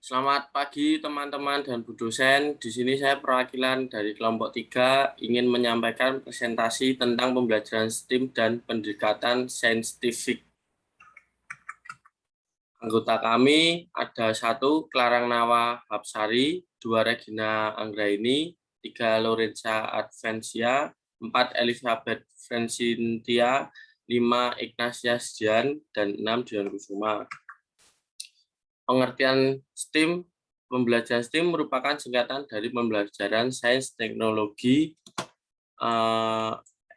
Selamat pagi teman-teman dan Bu dosen. Di sini saya perwakilan dari kelompok 3 ingin menyampaikan presentasi tentang pembelajaran STEAM dan pendekatan saintifik. Anggota kami ada 1 Clarang Nawa Hapsari, 2 Regina Anggraini, 3 Lorenza Advencia, 4 Elizabeth Francintia, 5 Ignacia Sdian, dan 6 Dion Kusuma. Pengertian STEAM, pembelajaran STEAM merupakan singkatan dari pembelajaran sains, teknologi,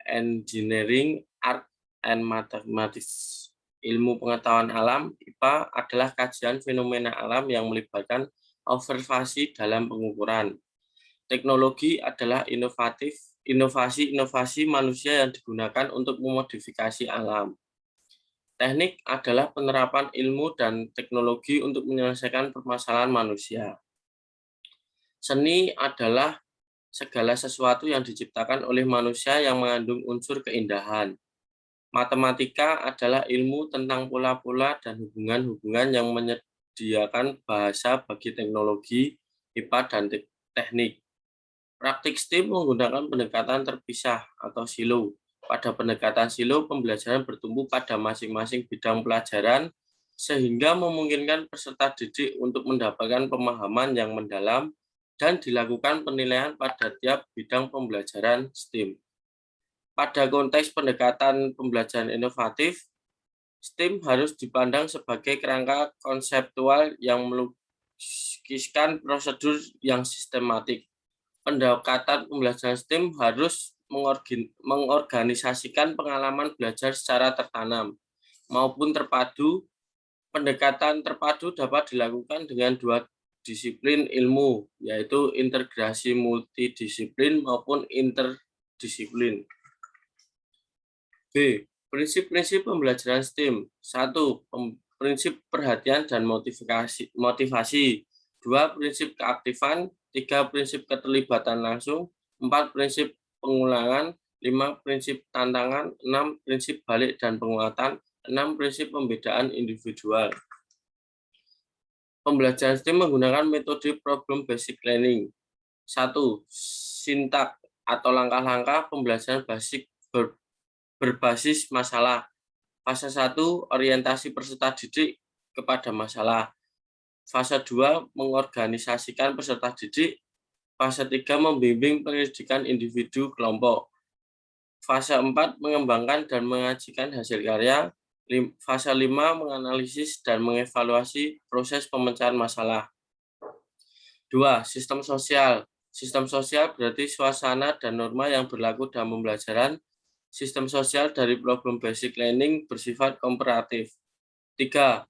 engineering, art, and mathematics. Ilmu pengetahuan alam, IPA, adalah kajian fenomena alam yang melibatkan observasi dalam pengukuran. Teknologi adalah inovasi manusia yang digunakan untuk memodifikasi alam. Teknik adalah penerapan ilmu dan teknologi untuk menyelesaikan permasalahan manusia. Seni adalah segala sesuatu yang diciptakan oleh manusia yang mengandung unsur keindahan. Matematika adalah ilmu tentang pola-pola dan hubungan-hubungan yang menyediakan bahasa bagi teknologi, IPA, dan teknik. Praktik STEAM menggunakan pendekatan terpisah atau silo. Pada pendekatan silo, pembelajaran bertumpu pada masing-masing bidang pelajaran, sehingga memungkinkan peserta didik untuk mendapatkan pemahaman yang mendalam dan dilakukan penilaian pada tiap bidang pembelajaran STEAM. Pada konteks pendekatan pembelajaran inovatif, STEAM harus dipandang sebagai kerangka konseptual yang melukiskan prosedur yang sistematik. Pendekatan pembelajaran STEAM harus mengorganisasikan pengalaman belajar secara tertanam maupun terpadu. Pendekatan terpadu dapat dilakukan dengan 2 disiplin ilmu, yaitu integrasi multidisiplin maupun interdisiplin. B. Prinsip-prinsip pembelajaran STEAM. 1. Prinsip perhatian dan motivasi. 2. Prinsip keaktifan. 3. Prinsip keterlibatan langsung. 4. Prinsip pengulangan. 5. Prinsip tantangan. 6. Prinsip balik dan penguatan. 6. Prinsip pembedaan individual. Pembelajaran STEAM menggunakan metode problem basic learning. 1. Sintak atau langkah-langkah pembelajaran basic berbasis masalah. Fase 1, orientasi peserta didik kepada masalah. Fase 2, mengorganisasikan peserta didik. Fase 3, membimbing pendidikan individu kelompok. Fase 4, mengembangkan dan mengajikan hasil karya. Fase 5, menganalisis dan mengevaluasi proses pemecahan masalah. 2. Sistem sosial. Sistem sosial berarti suasana dan norma yang berlaku dalam pembelajaran. Sistem sosial dari problem basic learning bersifat komparatif. 3.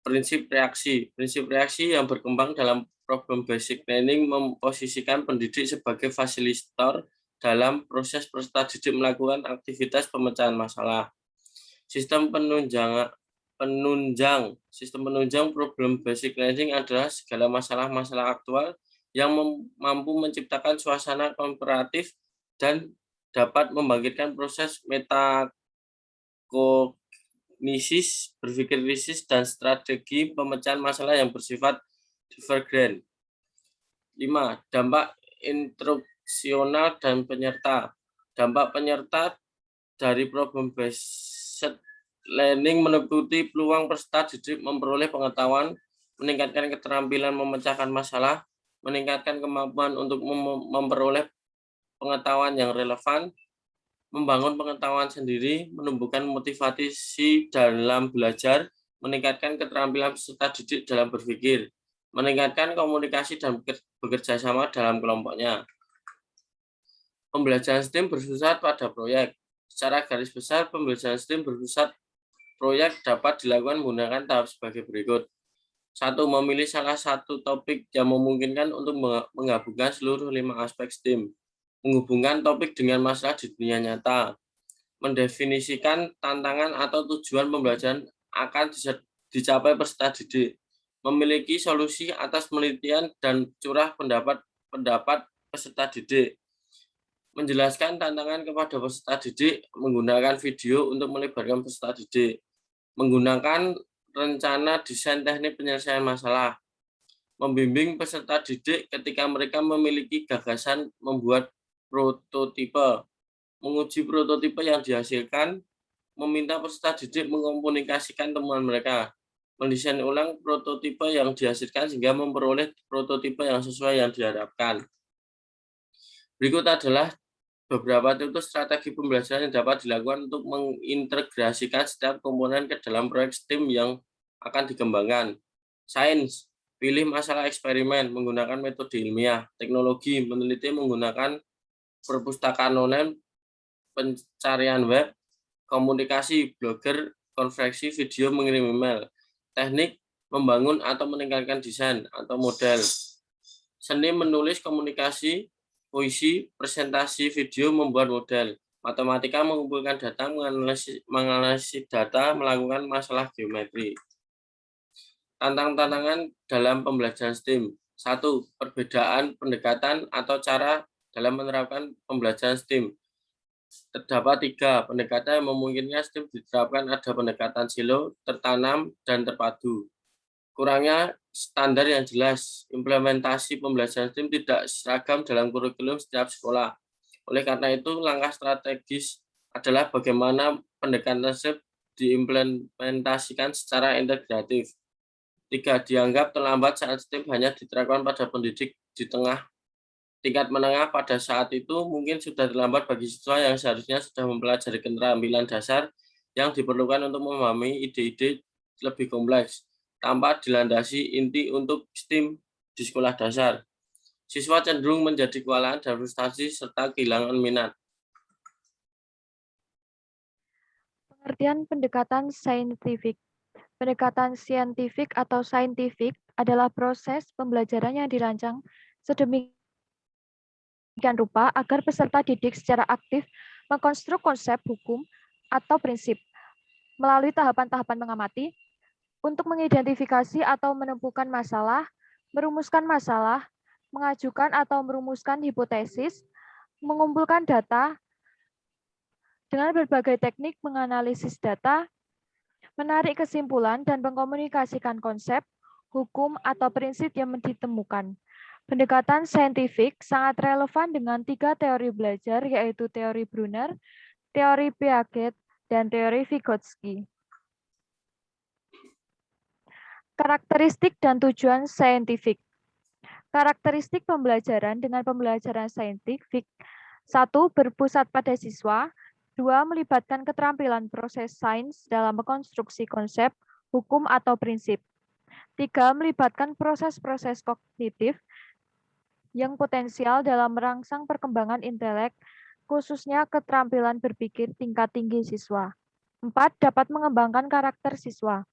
Prinsip reaksi. Prinsip reaksi yang berkembang dalam problem basic learning memposisikan pendidik sebagai fasilitator dalam proses peserta didik melakukan aktivitas pemecahan masalah. Sistem penunjang problem basic learning adalah segala masalah-masalah aktual yang mampu menciptakan suasana komparatif dan dapat membangkitkan proses metakognisis, berpikir kritis, dan strategi pemecahan masalah yang bersifat divergen. 5. Dampak instruksional dan penyerta. Dampak penyerta dari problem based learning meliputi peluang peserta didik memperoleh pengetahuan, meningkatkan keterampilan memecahkan masalah, meningkatkan kemampuan untuk memperoleh pengetahuan yang relevan, membangun pengetahuan sendiri, menumbuhkan motivasi dalam belajar, meningkatkan keterampilan peserta didik dalam berpikir, meningkatkan komunikasi dan bekerja sama dalam kelompoknya. Pembelajaran STEAM berpusat pada proyek. Secara garis besar, pembelajaran STEAM berpusat proyek dapat dilakukan menggunakan tahap sebagai berikut. 1. Memilih salah satu topik yang memungkinkan untuk menggabungkan seluruh 5 aspek STEAM. Menghubungkan topik dengan masalah di dunia nyata. Mendefinisikan tantangan atau tujuan pembelajaran akan dicapai peserta didik. Memiliki solusi atas penelitian dan curah pendapat peserta didik. Menjelaskan tantangan kepada peserta didik menggunakan video untuk melibatkan peserta didik. Menggunakan rencana desain teknik penyelesaian masalah. membimbing peserta didik ketika mereka memiliki gagasan membuat prototipe, menguji prototipe yang dihasilkan, meminta peserta didik mengkomunikasikan temuan mereka, mendesain ulang prototipe yang dihasilkan sehingga memperoleh prototipe yang sesuai yang diharapkan. Berikut adalah beberapa tips strategi pembelajaran yang dapat dilakukan untuk mengintegrasikan setiap komponen ke dalam proyek STEAM yang akan dikembangkan. Sains, pilih masalah eksperimen menggunakan metode ilmiah. Teknologi, meneliti menggunakan perpustakaan online, pencarian web. Komunikasi, blogger, konferensi video, mengirim email. Teknik, membangun atau meningkatkan desain atau model. Seni, menulis, komunikasi, puisi, presentasi, video, membuat model. Matematika, mengumpulkan data, menganalisis data, melakukan masalah geometri. Tantangan dalam pembelajaran STEAM. 1. Perbedaan pendekatan atau cara dalam menerapkan pembelajaran STEAM. Terdapat 3 pendekatan yang memungkinkan STEAM diterapkan. Ada pendekatan silo, tertanam, dan terpadu. Kurangnya standar yang jelas, implementasi pembelajaran STEAM tidak seragam dalam kurikulum setiap sekolah. Oleh karena itu, langkah strategis adalah bagaimana pendekatan STEAM diimplementasikan secara integratif. 3. Dianggap terlambat saat STEAM hanya diterapkan pada pendidik di tingkat menengah. Pada saat itu mungkin sudah terlambat bagi siswa yang seharusnya sudah mempelajari keterampilan dasar yang diperlukan untuk memahami ide-ide lebih kompleks tanpa dilandasi inti untuk STEAM di sekolah dasar. Siswa cenderung menjadi kewalahan dan frustasi serta kehilangan minat. Pengertian pendekatan saintifik. Pendekatan saintifik atau saintifik adalah proses pembelajaran yang dirancang sedemikian rupa agar peserta didik secara aktif mengkonstruk konsep hukum atau prinsip melalui tahapan-tahapan mengamati untuk mengidentifikasi atau menemukan masalah, merumuskan masalah, mengajukan atau merumuskan hipotesis, mengumpulkan data dengan berbagai teknik menganalisis data, menarik kesimpulan dan mengkomunikasikan konsep, hukum, atau prinsip yang ditemukan. Pendekatan saintifik sangat relevan dengan 3 teori belajar, yaitu teori Brunner, teori Piaget, dan teori Vygotsky. Karakteristik dan tujuan saintifik. Karakteristik pembelajaran dengan pembelajaran saintifik. 1. Berpusat pada siswa. 2. Melibatkan keterampilan proses sains dalam mengkonstruksi konsep, hukum, atau prinsip. 3. Melibatkan proses-proses kognitif yang potensial dalam merangsang perkembangan intelek, khususnya keterampilan berpikir tingkat tinggi siswa. 4. Dapat mengembangkan karakter siswa.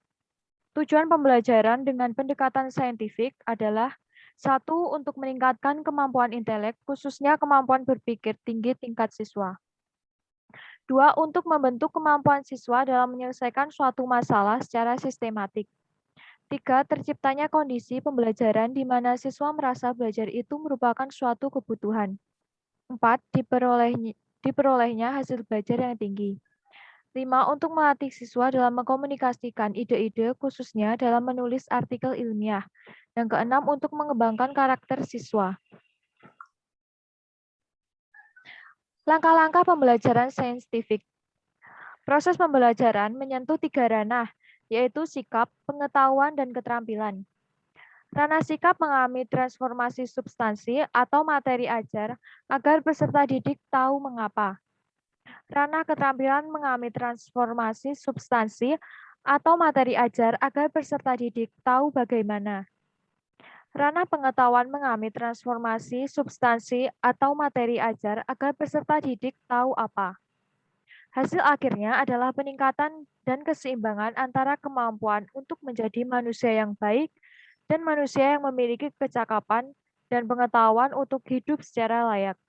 Tujuan pembelajaran dengan pendekatan saintifik adalah 1. Untuk meningkatkan kemampuan intelek, khususnya kemampuan berpikir tinggi tingkat siswa. 2. Untuk membentuk kemampuan siswa dalam menyelesaikan suatu masalah secara sistematik. 3. Terciptanya kondisi pembelajaran di mana siswa merasa belajar itu merupakan suatu kebutuhan. 4. Diperolehnya hasil belajar yang tinggi. 5. Untuk melatih siswa dalam mengkomunikasikan ide-ide, khususnya dalam menulis artikel ilmiah. Yang keenam, untuk mengembangkan karakter siswa. Langkah-langkah pembelajaran saintifik. Proses pembelajaran menyentuh 3 ranah, yaitu sikap, pengetahuan, dan keterampilan. Ranah sikap mengalami transformasi substansi atau materi ajar agar peserta didik tahu mengapa. Ranah keterampilan mengalami transformasi substansi atau materi ajar agar peserta didik tahu bagaimana. Ranah pengetahuan mengalami transformasi substansi atau materi ajar agar peserta didik tahu apa. Hasil akhirnya adalah peningkatan dan keseimbangan antara kemampuan untuk menjadi manusia yang baik dan manusia yang memiliki kecakapan dan pengetahuan untuk hidup secara layak.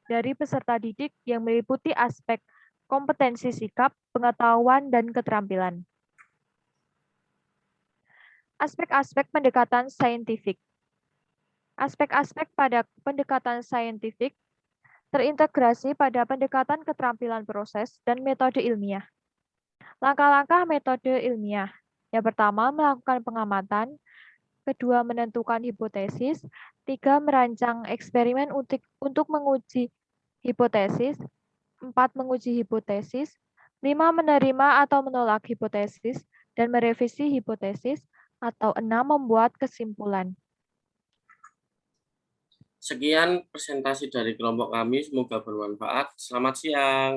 Dari peserta didik yang meliputi aspek kompetensi sikap, pengetahuan, dan keterampilan. Aspek-aspek pendekatan saintifik. Aspek-aspek pada pendekatan saintifik terintegrasi pada pendekatan keterampilan proses dan metode ilmiah. Langkah-langkah metode ilmiah. Yang pertama, melakukan pengamatan. kedua menentukan hipotesis, 3 merancang eksperimen untuk menguji hipotesis, 4 menguji hipotesis, 5 menerima atau menolak hipotesis, dan merevisi hipotesis, atau 6 membuat kesimpulan. Sekian presentasi dari kelompok kami, semoga bermanfaat. Selamat siang.